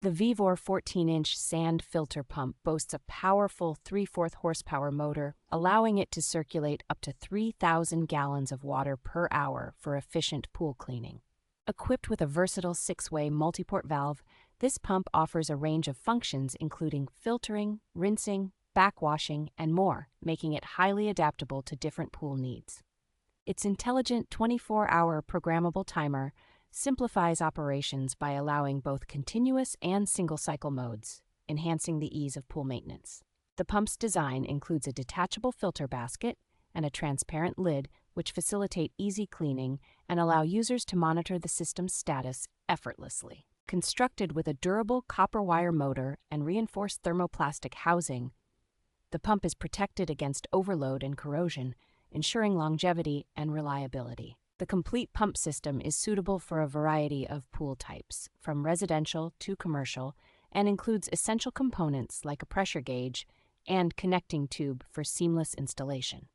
The VEVOR 14-inch sand filter pump boasts a powerful 3/4 horsepower motor, allowing it to circulate up to 3,000 gallons of water per hour for efficient pool cleaning. Equipped with a versatile 6-way multi-port valve, this pump offers a range of functions including filtering, rinsing, backwashing, and more, making it highly adaptable to different pool needs. Its intelligent 24-hour programmable timer simplifies operations by allowing both continuous and single-cycle modes, enhancing the ease of pool maintenance. The pump's design includes a detachable filter basket and a transparent lid, which facilitate easy cleaning and allow users to monitor the system's status effortlessly. Constructed with a durable copper wire motor and reinforced thermoplastic housing, the pump is protected against overload and corrosion, ensuring longevity and reliability. The complete pump system is suitable for a variety of pool types, from residential to commercial, and includes essential components like a pressure gauge and connecting tube for seamless installation.